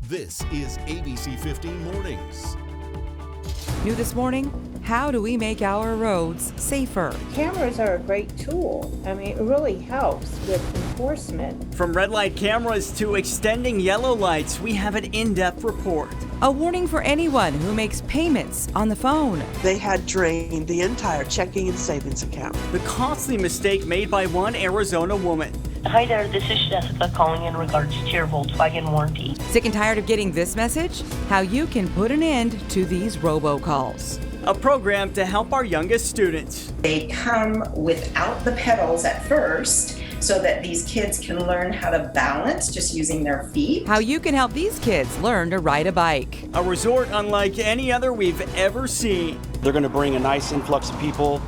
This is ABC15 Mornings. New this morning, how do we make our roads safer? Cameras are a great tool. I mean, it really helps with enforcement. From red light cameras to extending yellow lights, we have an in-depth report. A warning for anyone who makes payments on the phone. They had drained the entire checking and savings account. The costly mistake made by one Arizona woman. Hi there, this is Jessica calling in regards to your Volkswagen warranty. Sick and tired of getting this message? How you can put an end to these robocalls. A program to help our youngest students. They come without the pedals at first so that these kids can learn how to balance just using their feet. How you can help these kids learn to ride a bike. A resort unlike any other we've ever seen. They're going to bring a nice influx of people.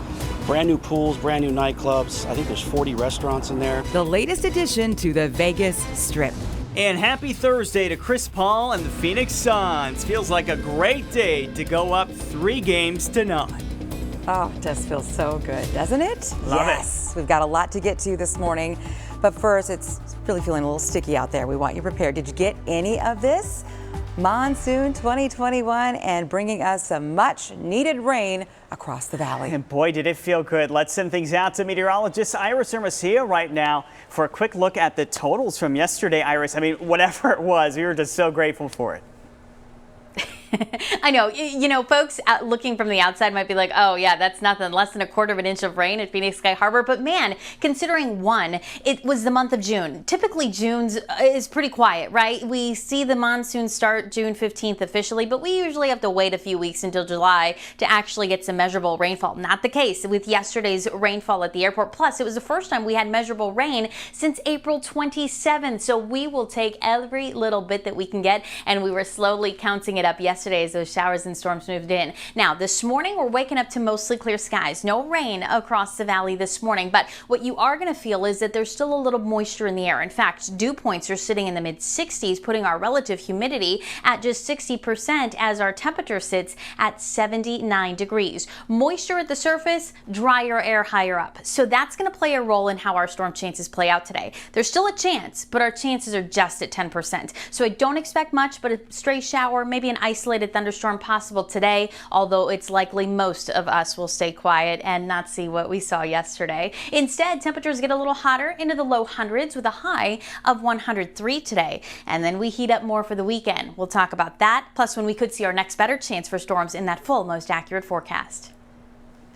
Brand new pools, brand new nightclubs. I think there's 40 restaurants in there. The latest addition to the Vegas Strip. And happy Thursday to Chris Paul and the Phoenix Suns. Feels like a great day to go up 3 games to none. Oh, it does feel so good, doesn't it? Love yes. We've got a lot to get to this morning. But first, it's really feeling a little sticky out there. We want you prepared. Did you get any of this? Monsoon 2021 and bringing us some much needed rain across the valley. And boy, did it feel good. Let's send things out to meteorologist Iris Hermosillo right now for a quick look at the totals from yesterday. Iris, I mean, whatever it was, we were just so grateful for it. I know, you know, folks looking from the outside might be like, oh yeah, that's nothing, less than a quarter of an inch of rain at Phoenix Sky Harbor. But man, considering it was the month of June. Typically June's is pretty quiet, right? We see the monsoon start June 15th officially, but we usually have to wait a few weeks until July to actually get some measurable rainfall. Not the case with yesterday's rainfall at the airport. Plus, it was the first time we had measurable rain since April 27th. So we will take every little bit that we can get, and we were slowly counting it up yesterday as those showers and storms moved in. Now, this morning, we're waking up to mostly clear skies. No rain across the valley this morning, but what you are going to feel is that there's still a little moisture in the air. In fact, dew points are sitting in the mid-60s, putting our relative humidity at just 60% as our temperature sits at 79 degrees. Moisture at the surface, drier air higher up. So that's going to play a role in how our storm chances play out today. There's still a chance, but our chances are just at 10%. So I don't expect much, but a stray shower, maybe an isolated thunderstorm possible today, although it's likely most of us will stay quiet and not see what we saw yesterday. Instead, temperatures get a little hotter into the low hundreds with a high of 103 today. And then we heat up more for the weekend. We'll talk about that, plus when we could see our next better chance for storms in that full, most accurate forecast.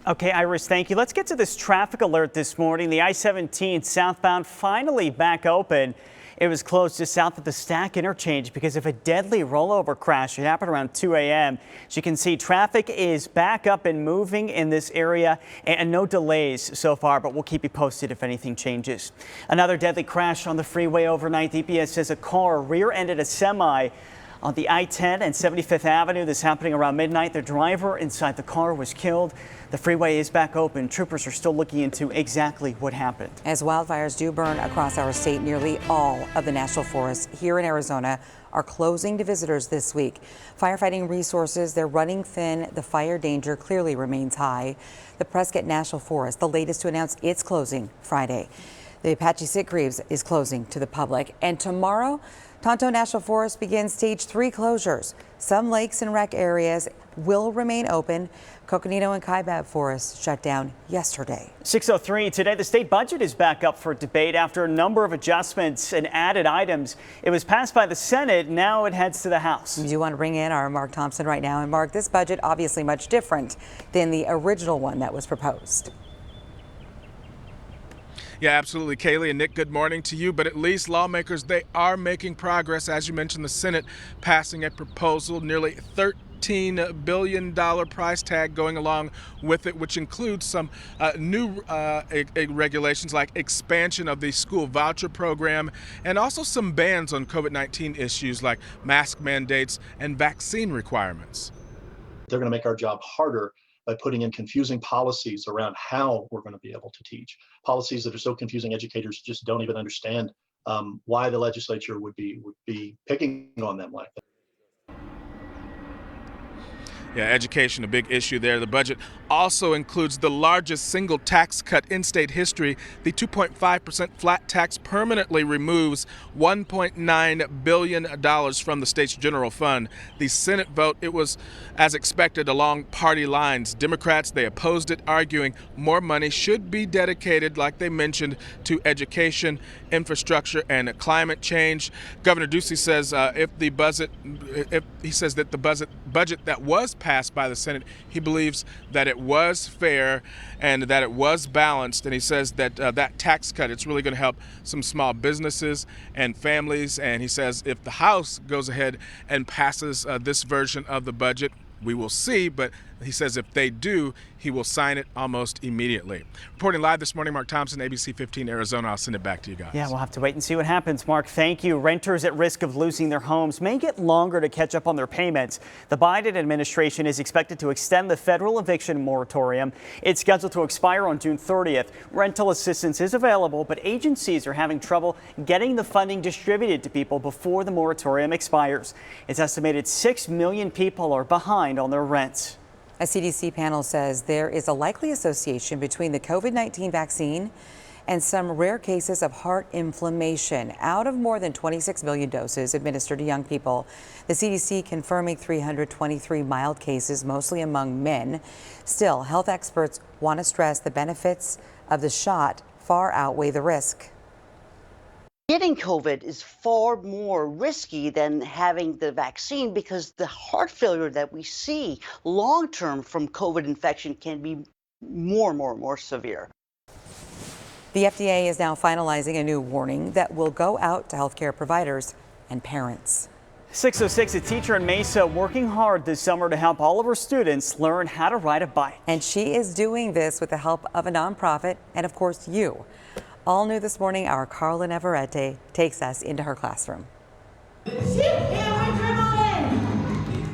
Okay, Iris, thank you. Let's get to this traffic alert this morning. The I-17 southbound finally back open. It was closed just south of the Stack interchange because of a deadly rollover crash. It happened around 2 a.m. As you can see, traffic is back up and moving in this area and no delays so far, but we'll keep you posted if anything changes. Another deadly crash on the freeway overnight. DPS says a car rear-ended a semi on the I-10 and 75th Avenue. This happening around midnight. The driver inside the car was killed. The freeway is back open. Troopers are still looking into exactly what happened. As wildfires do burn across our state, nearly all of the national forests here in Arizona are closing to visitors this week. Firefighting resources, they're running thin. The fire danger clearly remains high. The Prescott National Forest, the latest to announce it's closing Friday. The Apache Sitgreaves is closing to the public. And tomorrow, Tonto National Forest begins stage 3 closures. Some lakes and rec areas will remain open. Coconino and Kaibab forests shut down yesterday. 6:03 today, the state budget is back up for debate after a number of adjustments and added items. It was passed by the Senate. Now it heads to the House. We do want to bring in our Mark Thompson right now. And Mark, this budget obviously much different than the original one that was proposed. Yeah, absolutely, Kaylee and Nick, good morning to you. But at least lawmakers, they are making progress. As you mentioned, the Senate passing a proposal, nearly $13 billion price tag going along with it, which includes some new regulations like expansion of the school voucher program and also some bans on COVID-19 issues like mask mandates and vaccine requirements. They're going to make our job harder by putting in confusing policies around how we're going to be able to teach. Policies that are so confusing, educators just don't even understand why the legislature would be picking on them like that. Yeah, education, a big issue there. The budget also includes the largest single tax cut in state history. The 2.5% flat tax permanently removes $1.9 billion from the state's general fund. The Senate vote, it was, as expected, along party lines. Democrats, they opposed it, arguing more money should be dedicated, like they mentioned, to education, infrastructure, and climate change. Governor Ducey says if the budget that was passed by the Senate, he believes that it was fair and that it was balanced. And he says that that tax cut, it's really going to help some small businesses and families. And he says if the House goes ahead and passes this version of the budget, we will see, but he says if they do, he will sign it almost immediately. Reporting live this morning, Mark Thompson, ABC 15 Arizona. I'll send it back to you guys. Yeah, we'll have to wait and see what happens. Mark, thank you. Renters at risk of losing their homes may get longer to catch up on their payments. The Biden administration is expected to extend the federal eviction moratorium. It's scheduled to expire on June 30th. Rental assistance is available, but agencies are having trouble getting the funding distributed to people before the moratorium expires. It's estimated 6 million people are behind on their rents. A CDC panel says there is a likely association between the COVID-19 vaccine and some rare cases of heart inflammation. Out of more than 26 million doses administered to young people, the CDC confirming 323 mild cases, mostly among men. Still, health experts want to stress the benefits of the shot far outweigh the risk. Getting COVID is far more risky than having the vaccine because the heart failure that we see long-term from COVID infection can be more severe. The FDA is now finalizing a new warning that will go out to healthcare providers and parents. 606, a teacher in Mesa working hard this summer to help all of her students learn how to ride a bike. And she is doing this with the help of a nonprofit and, of course, you. All new this morning, our Carla Navarrete takes us into her classroom.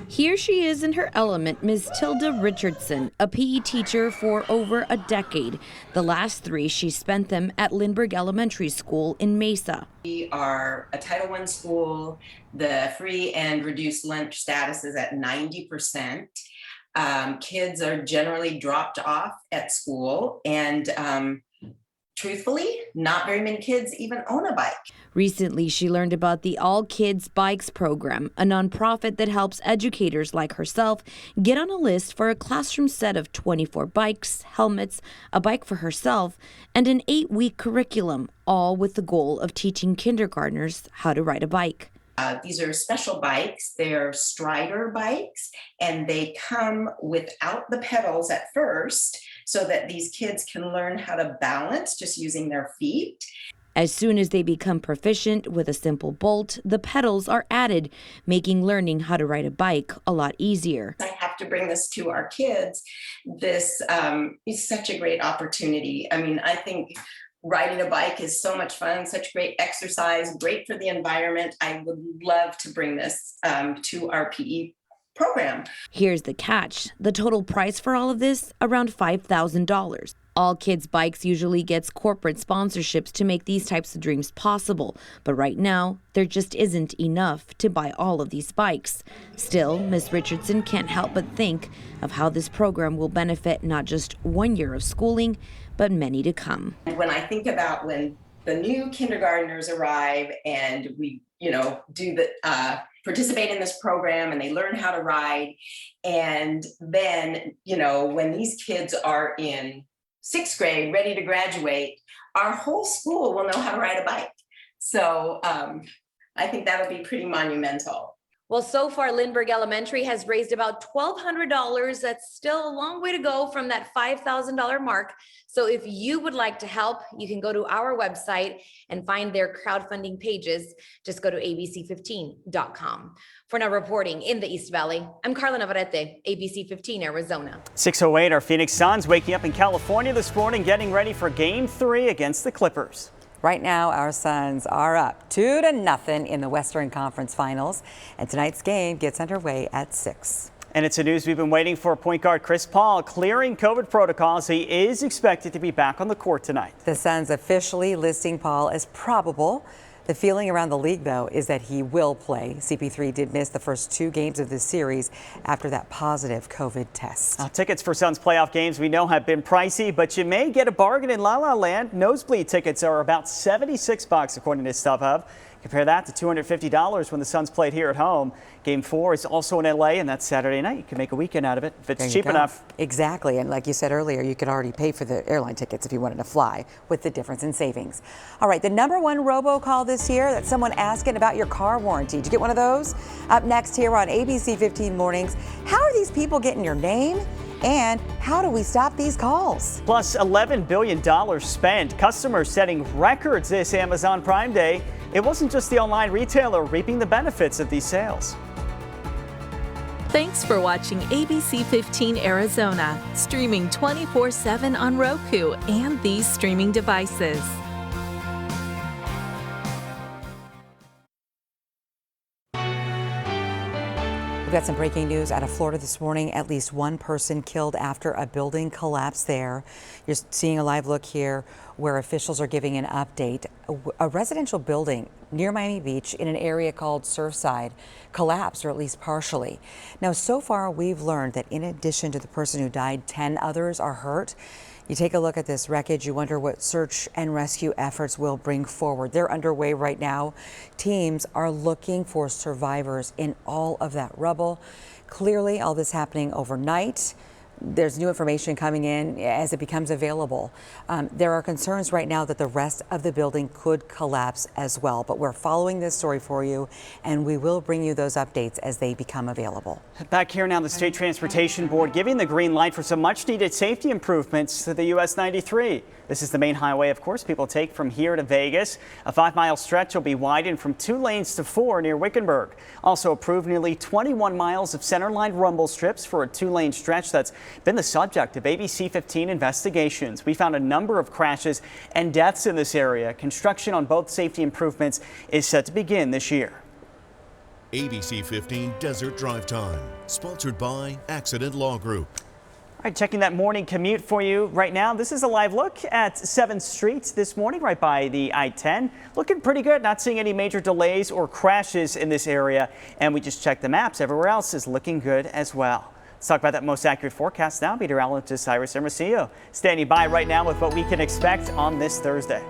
Here she is in her element, Ms. Tilda Richardson, a PE teacher for over a decade. The last 3, she spent them at Lindbergh Elementary School in Mesa. We are a Title I school. The free and reduced lunch status is at 90%. Kids are generally dropped off at school, and truthfully, not very many kids even own a bike. Recently, she learned about the All Kids Bikes program, a nonprofit that helps educators like herself get on a list for a classroom set of 24 bikes, helmets, a bike for herself, and an 8-week curriculum, all with the goal of teaching kindergartners how to ride a bike. These are special bikes. They're Strider bikes, and they come without the pedals at first so that these kids can learn how to balance just using their feet. As soon as they become proficient with a simple bolt, the pedals are added, making learning how to ride a bike a lot easier. I have to bring this to our kids. This is such a great opportunity. I mean, I think riding a bike is so much fun, such great exercise, great for the environment. I would love to bring this to our PE program. Here's the catch. The total price for all of this, around $5,000. All Kids Bikes usually gets corporate sponsorships to make these types of dreams possible, but right now, there just isn't enough to buy all of these bikes. Still, Ms. Richardson can't help but think of how this program will benefit not just 1 year of schooling, but many to come. When I think about when the new kindergartners arrive and we, do the participate in this program and they learn how to ride, and then, when these kids are in 6th grade, ready to graduate, our whole school will know how to ride a bike. So I think that'll be pretty monumental. Well, so far, Lindbergh Elementary has raised about $1,200. That's still a long way to go from that $5,000 mark. So if you would like to help, you can go to our website and find their crowdfunding pages. Just go to ABC15.com. For now, reporting in the East Valley, I'm Carla Navarrete, ABC 15 Arizona. 6:08, our Phoenix Suns waking up in California this morning, getting ready for Game 3 against the Clippers. Right now, our Suns are up 2-0 in the Western Conference Finals, and tonight's game gets underway at 6. And it's a news we've been waiting for. Point guard Chris Paul clearing COVID protocols. He is expected to be back on the court tonight. The Suns officially listing Paul as probable. The feeling around the league, though, is that he will play. CP3 did miss the first 2 games of this series after that positive COVID test. Tickets for Suns playoff games we know have been pricey, but you may get a bargain in La La Land. Nosebleed tickets are about $76 according to StubHub. Compare that to $250 when the Suns played here at home. Game 4 is also in LA, and that's Saturday night. You can make a weekend out of it if it's cheap enough. Exactly, and like you said earlier, you could already pay for the airline tickets if you wanted to fly, with the difference in savings. All right, the #1 robocall this year, that's someone asking about your car warranty. Did you get one of those? Up next here on ABC15 Mornings, how are these people getting your name? And how do we stop these calls? Plus $11 billion spent. Customers setting records this Amazon Prime Day. It wasn't just the online retailer reaping the benefits of these sales. Thanks for watching ABC15 Arizona, streaming 24/7 on Roku and these streaming devices. We've got some breaking news out of Florida this morning. At least 1 person killed after a building collapsed there. You're seeing a live look here where officials are giving an update. A residential building near Miami Beach in an area called Surfside collapsed, or at least partially. Now, so far we've learned that in addition to the person who died, 10 others are hurt. You take a look at this wreckage, you wonder what search and rescue efforts will bring forward. They're underway right now. Teams are looking for survivors in all of that rubble. Clearly, all this happening overnight. There's new information coming in as it becomes available. There are concerns right now that the rest of the building could collapse as well, but we're following this story for you, and we will bring you those updates as they become available. Back here now, the State Transportation Board giving the green light for some much-needed safety improvements to the US 93. This is the main highway, of course, people take from here to Vegas. A 5-mile stretch will be widened from 2 lanes to 4 near Wickenburg. Also approved nearly 21 miles of centerline rumble strips for a 2-lane stretch that's been the subject of ABC15 investigations. We found a number of crashes and deaths in this area. Construction on both safety improvements is set to begin this year. ABC15 Desert Drive Time, sponsored by Accident Law Group. All right, checking that morning commute for you right now. This is a live look at 7th Street this morning, right by the I-10. Looking pretty good, not seeing any major delays or crashes in this area. And we just checked the maps. Everywhere else is looking good as well. Let's talk about that most accurate forecast now. Meteorologist Cyrus Hermosillo standing by right now with what we can expect on this Thursday.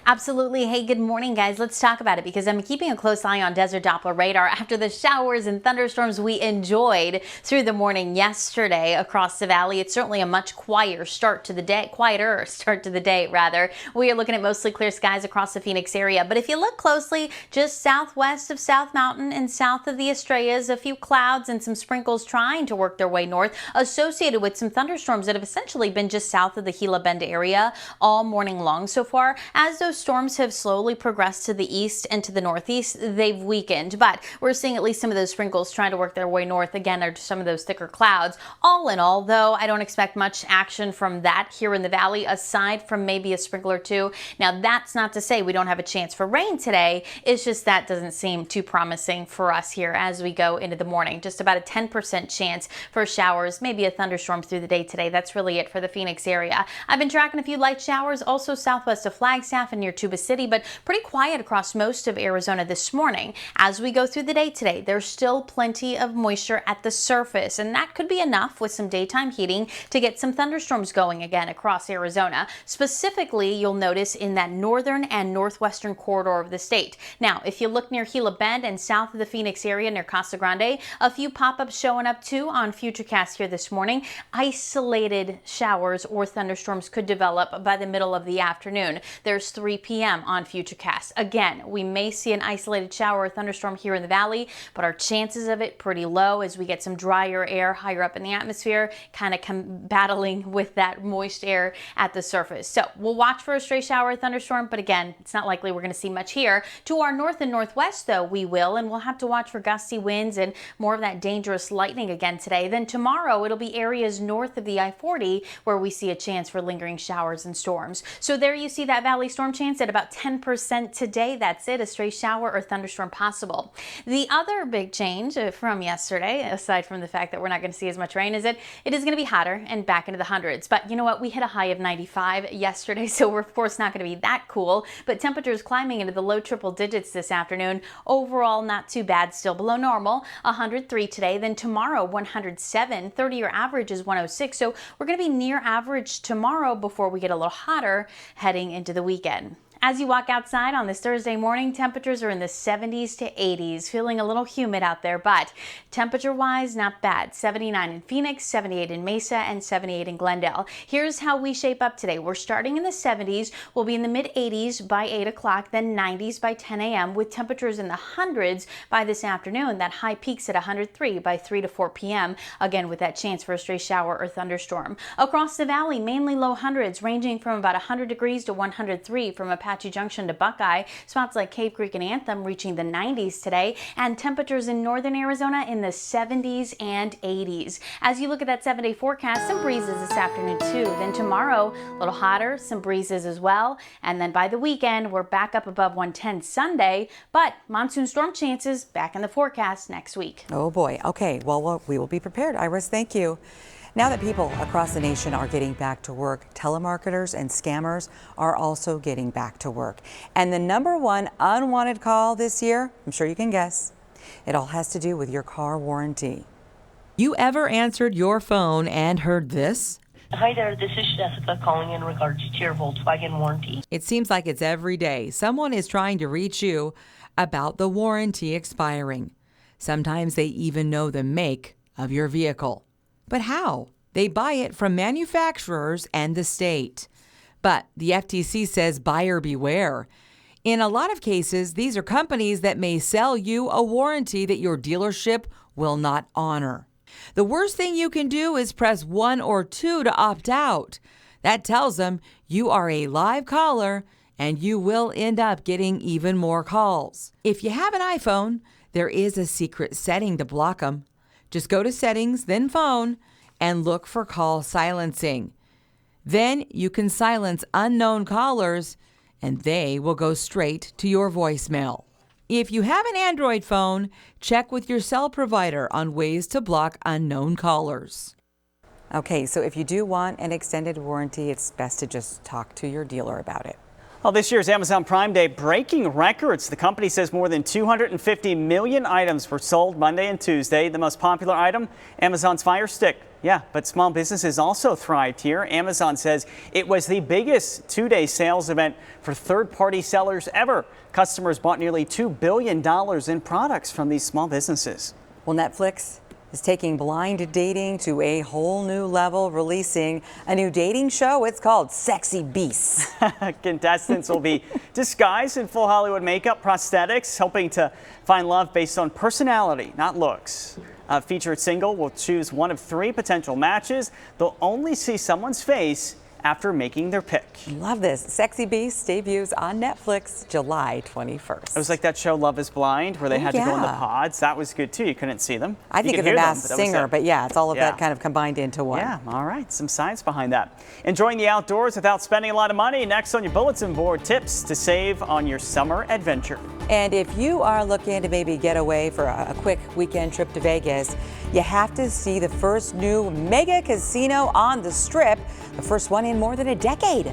Absolutely. Hey, good morning, guys. Let's talk about it because I'm keeping a close eye on Desert Doppler radar after the showers and thunderstorms we enjoyed through the morning yesterday across the valley. It's certainly a much quieter start to the day, rather. We are looking at mostly clear skies across the Phoenix area. But if you look closely, just southwest of South Mountain and south of the Estrellas, a few clouds and some sprinkles trying to work their way north, associated with some thunderstorms that have essentially been just south of the Gila Bend area all morning long so far. As those storms have slowly progressed to the east and to the northeast, they've weakened, but we're seeing at least some of those sprinkles trying to work their way north. Again, are some of those thicker clouds. All in all, though, I don't expect much action from that here in the valley, aside from maybe a sprinkle or two. Now, that's not to say we don't have a chance for rain today. It's just that doesn't seem too promising for us here as we go into the morning. Just about a 10% chance for showers, maybe a thunderstorm through the day today. That's really it for the Phoenix area. I've been tracking a few light showers also southwest of Flagstaff and near Tuba City, but pretty quiet across most of Arizona this morning. As we go through the day today, there's still plenty of moisture at the surface, and that could be enough with some daytime heating to get some thunderstorms going again across Arizona. Specifically, you'll notice in that northern and northwestern corridor of the state. Now, if you look near Gila Bend and south of the Phoenix area near Casa Grande, a few pop-ups showing up too on Futurecast here this morning. Isolated showers or thunderstorms could develop by the middle of the afternoon. There's 3 p.m. on Futurecast. Again, we may see an isolated shower or thunderstorm here in the valley, but our chances of it pretty low as we get some drier air higher up in the atmosphere, kind of battling with that moist air at the surface. So we'll watch for a stray shower or thunderstorm, but again, it's not likely we're going to see much here. To our north and northwest, though, we will, and we'll have to watch for gusty winds and more of that dangerous lightning again today. Then tomorrow, it'll be areas north of the I-40 where we see a chance for lingering showers and storms. So there you see that valley storm chance at about 10% today. That's it, a stray shower or thunderstorm possible. The other big change from yesterday, aside from the fact that we're not going to see as much rain, is it is going to be hotter and back into the hundreds. But you know what? We hit a high of 95 yesterday, so we're of course not going to be that cool. But temperatures climbing into the low triple digits this afternoon. Overall, not too bad, still below normal. 103 today, then tomorrow 107. 30-year average is 106, so we're going to be near average tomorrow before we get a little hotter heading into the weekend. As you walk outside on this Thursday morning, temperatures are in the 70s to 80s, feeling a little humid out there, but temperature-wise, not bad. 79 in Phoenix, 78 in Mesa, and 78 in Glendale. Here's how we shape up today. We're starting in the 70s. We'll be in the mid-80s by 8 o'clock, then 90s by 10 a.m., with temperatures in the hundreds by this afternoon. That high peaks at 103 by 3 to 4 p.m., again with that chance for a stray shower or thunderstorm. Across the valley, mainly low hundreds, ranging from about 100 degrees to 103 from Apache Junction to Buckeye. Spots like Cave Creek and Anthem reaching the 90s today, and temperatures in northern Arizona in the 70s and 80s. As you look at that 7-day forecast, some breezes this afternoon too. Then tomorrow, a little hotter, some breezes as well. And then by the weekend, we're back up above 110 Sunday, but monsoon storm chances back in the forecast next week. Oh boy. Okay, well, we will be prepared. Iris, thank you. Now that people across the nation are getting back to work, telemarketers and scammers are also getting back to work. And the #1 unwanted call this year, I'm sure you can guess, it all has to do with your car warranty. You ever answered your phone and heard this? Hi there, this is Jessica calling in regards to your Volkswagen warranty. It seems like it's every day. Someone is trying to reach you about the warranty expiring. Sometimes they even know the make of your vehicle. But how? They buy it from manufacturers and the state. But the FTC says buyer beware. In a lot of cases, these are companies that may sell you a warranty that your dealership will not honor. The worst thing you can do is press 1 or 2 to opt out. That tells them you are a live caller and you will end up getting even more calls. If you have an iPhone, there is a secret setting to block them. Just go to Settings, then Phone, and look for Call Silencing. Then you can silence unknown callers, and they will go straight to your voicemail. If you have an Android phone, check with your cell provider on ways to block unknown callers. Okay, so if you do want an extended warranty, it's best to just talk to your dealer about it. Well, this year's Amazon Prime Day breaking records. The company says more than 250 million items were sold Monday and Tuesday. The most popular item, Amazon's Fire Stick. Yeah, but small businesses also thrived here. Amazon says it was the biggest two-day sales event for third-party sellers ever. Customers bought nearly $2 billion in products from these small businesses. Well, Netflix is taking blind dating to a whole new level, releasing a new dating show. It's called Sexy Beasts. Contestants will be disguised in full Hollywood makeup, prosthetics, hoping to find love based on personality, not looks. A featured single will choose one of 3 potential matches. They'll only see someone's face after making their pick. Love this. Sexy Beasts debuts on Netflix July 21st. It was like that show Love is Blind where they had to go in the pods. That was good too. You couldn't see them. I think of The Masked Singer, but yeah, it's all of that kind of combined into one. Yeah, all right. Some science behind that. Enjoying the outdoors without spending a lot of money. Next on your bulletin board, tips to save on your summer adventure. And if you are looking to maybe get away for a quick weekend trip to Vegas, you have to see the first new mega casino on the Strip, the first one in more than a decade.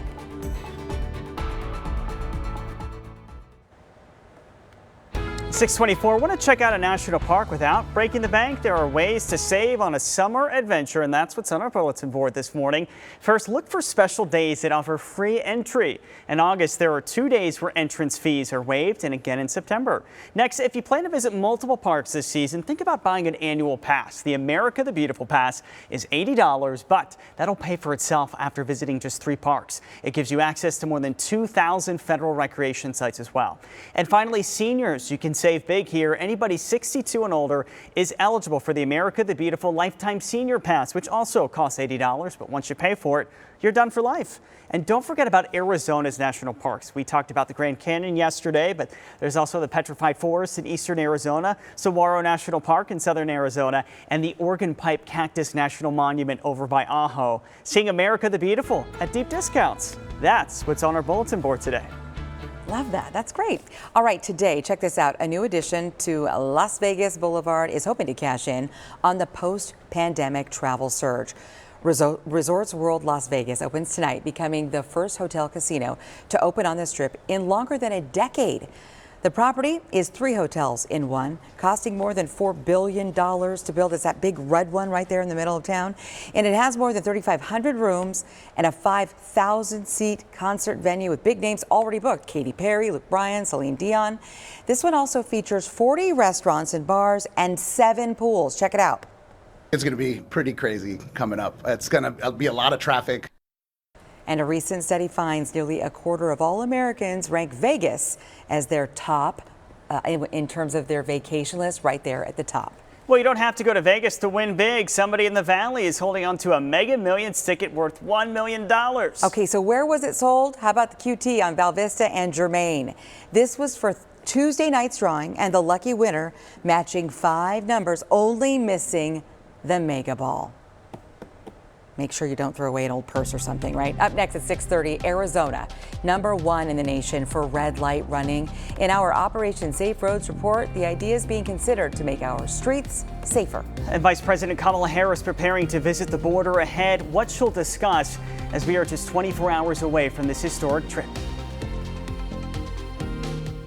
.624, want to check out a national park without breaking the bank? There are ways to save on a summer adventure, and that's what's on our bulletin board this morning. First, look for special days that offer free entry. In August, there are 2 days where entrance fees are waived, and again in September. Next, if you plan to visit multiple parks this season, think about buying an annual pass. The America the Beautiful Pass is $80, but that'll pay for itself after visiting just 3 parks. It gives you access to more than 2,000 federal recreation sites as well. And finally, seniors, you can save big here. Anybody 62 and older is eligible for the America the Beautiful Lifetime Senior Pass, which also costs $80, but once you pay for it, you're done for life. And don't forget about Arizona's national parks. We talked about the Grand Canyon yesterday, but there's also the Petrified Forest in eastern Arizona, Saguaro National Park in southern Arizona, and the Organ Pipe Cactus National Monument over by Ajo. Seeing America the Beautiful at deep discounts. That's what's on our bulletin board today. Love that. That's great. All right, today, check this out. A new addition to Las Vegas Boulevard is hoping to cash in on the post-pandemic travel surge. Resorts World Las Vegas opens tonight, becoming the first hotel casino to open on the Strip in longer than a decade. The property is 3 hotels in one, costing more than $4 billion to build. It's that big red one right there in the middle of town. And it has more than 3,500 rooms and a 5,000-seat concert venue with big names already booked. Katy Perry, Luke Bryan, Celine Dion. This one also features 40 restaurants and bars and 7 pools. Check it out. It's going to be pretty crazy coming up. It's going to be a lot of traffic. And a recent study finds nearly a quarter of all Americans rank Vegas as their top in terms of their vacation list, right there at the top. Well, you don't have to go to Vegas to win big. Somebody in the Valley is holding on to a Mega Millions ticket worth $1 million. Okay, so where was it sold? How about the QT on Val Vista and Germain? This was for Tuesday night's drawing, and the lucky winner matching 5 numbers, only missing the Mega Ball. Make sure you don't throw away an old purse or something, right? Up next at 6:30, Arizona, #1 in the nation for red light running. In our Operation Safe Roads report, the idea is being considered to make our streets safer. And Vice President Kamala Harris preparing to visit the border ahead. What she'll discuss as we are just 24 hours away from this historic trip.